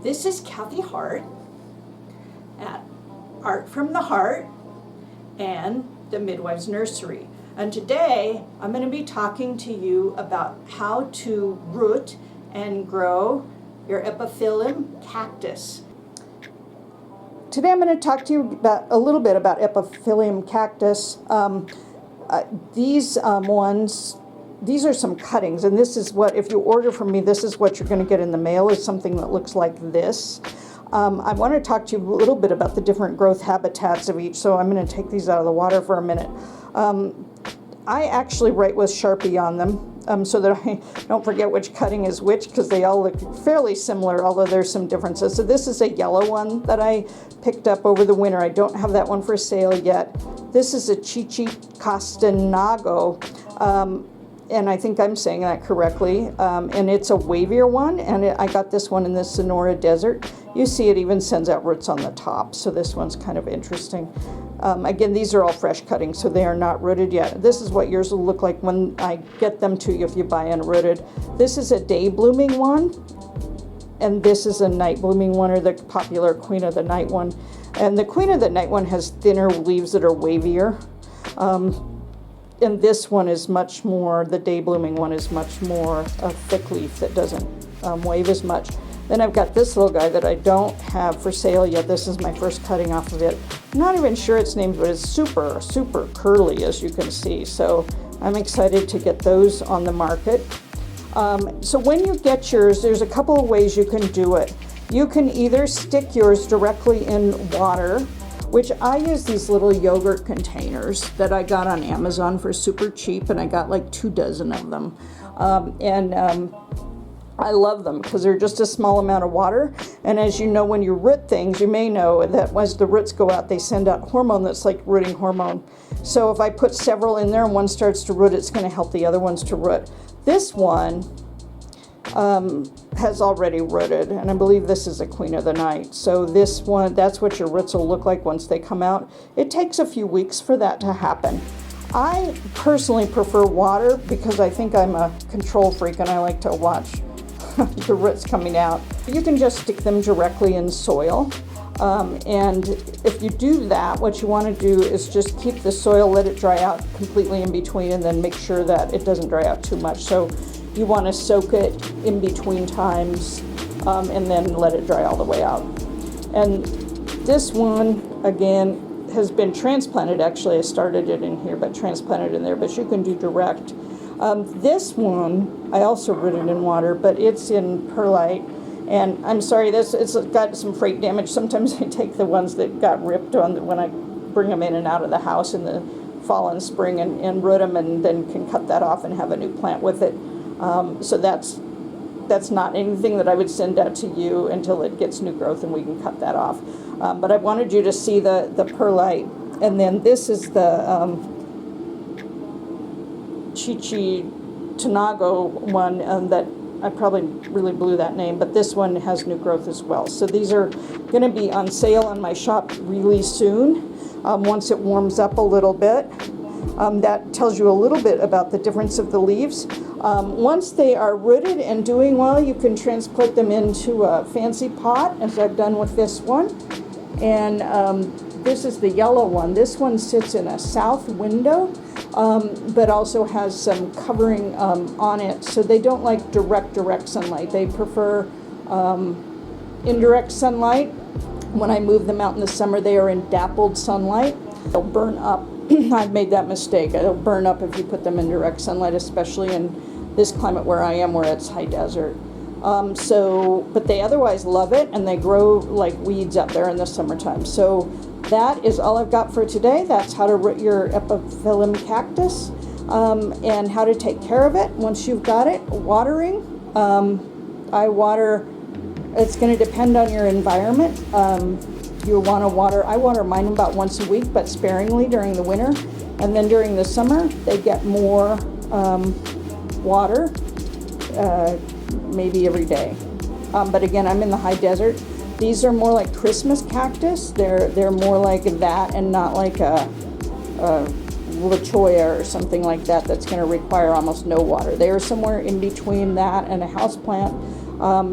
This is Kathy Hart at Art from the Heart and the Midwives Nursery. And today I'm going to be talking to you about how to root and grow your epiphyllum cactus. Today I'm going to talk to you about a little bit about epiphyllum cactus. These are some cuttings, and this is what, if you order from me, this is what you're going to get in the mail, is something that looks like this. I want to talk to you a little bit about the different growth habitats of each, so I'm going to take these out of the water for a minute. I actually write with Sharpie on them so that I don't forget which cutting is which, because they all look fairly similar, although there's some differences. So this is a yellow one that I picked up over the winter. I don't have that one for sale yet. This is a Chichicastanago. And I think I'm saying that correctly, and it's a wavier one, and I got this one in the Sonora Desert. You see it even sends out roots on the top, so this one's kind of interesting. Again, these are all fresh cuttings, so they are not rooted yet. This is what yours will look like when I get them to you if you buy unrooted. This is a day blooming one, and this is a night blooming one, or the popular Queen of the Night one. And the Queen of the Night one has thinner leaves that are wavier. And this one is much more, the day blooming one is much more a thick leaf that doesn't wave as much. Then I've got this little guy that I don't have for sale yet. This is my first cutting off of it. I'm not even sure its name, but it's super, super curly, as you can see. So I'm excited to get those on the market. So when you get yours, there's a couple of ways you can do it. You can either stick yours directly in water, which I use these little yogurt containers that I got on Amazon for super cheap, and I got like 2 dozen of them. I love them because they're just a small amount of water. And as you know, when you root things, you may know that as the roots go out, they send out hormone that's like rooting hormone. So if I put several in there and one starts to root, it's going to help the other ones to root. This one has already rooted, and I believe this is a Queen of the Night. So this one, that's what your roots will look like once they come out. It takes a few weeks for that to happen. I personally prefer water because I think I'm a control freak and I like to watch the roots coming out. You can just stick them directly in soil. And if you do that, what you want to do is just keep the soil, let it dry out completely in between, and then make sure that it doesn't dry out too much. So you want to soak it in between times and then let it dry all the way out. And this one, again, has been transplanted. Actually, I started it in here, but transplanted in there, but you can do direct. This one, I also rooted in water, but it's in perlite. And I'm sorry, it's got some freight damage. Sometimes I take the ones that got ripped when I bring them in and out of the house in the fall and spring and root them, and then can cut that off and have a new plant with it. So that's not anything that I would send out to you until it gets new growth and we can cut that off. But I wanted you to see the perlite. And then this is the Chichicastanago one that I probably really blew that name, but this one has new growth as well. So these are going to be on sale on my shop really soon, once it warms up a little bit. That tells you a little bit about the difference of the leaves. Once they are rooted and doing well, you can transplant them into a fancy pot, as I've done with this one. And this is the yellow one. This one sits in a south window, but also has some covering on it. So they don't like direct sunlight. They prefer indirect sunlight. When I move them out in the summer, they are in dappled sunlight. They'll burn up. I've made that mistake. It'll burn up if you put them in direct sunlight, especially in this climate where I am, where it's high desert. But they otherwise love it, and they grow like weeds up there in the summertime. So that is all I've got for today. That's how to root your epiphyllum cactus, and how to take care of it once you've got it. Watering, I water. It's going to depend on your environment. You want to water. I water mine about once a week, but sparingly during the winter, and then during the summer they get more water, maybe every day. But again, I'm in the high desert. These are more like Christmas cactus. They're more like that, and not like a LaChoya or something like that that's going to require almost no water. They are somewhere in between that and a houseplant.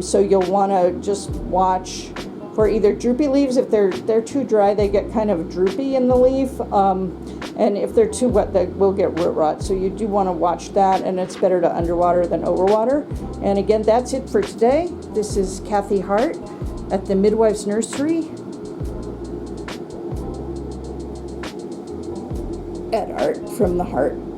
So you'll want to just watch for either droopy leaves. If they're too dry, they get kind of droopy in the leaf. And if they're too wet, they will get root rot. So you do want to watch that, and it's better to underwater than overwater. And again, that's it for today. This is Kathy Hart at the Midwife's Nursery at Art from the Heart.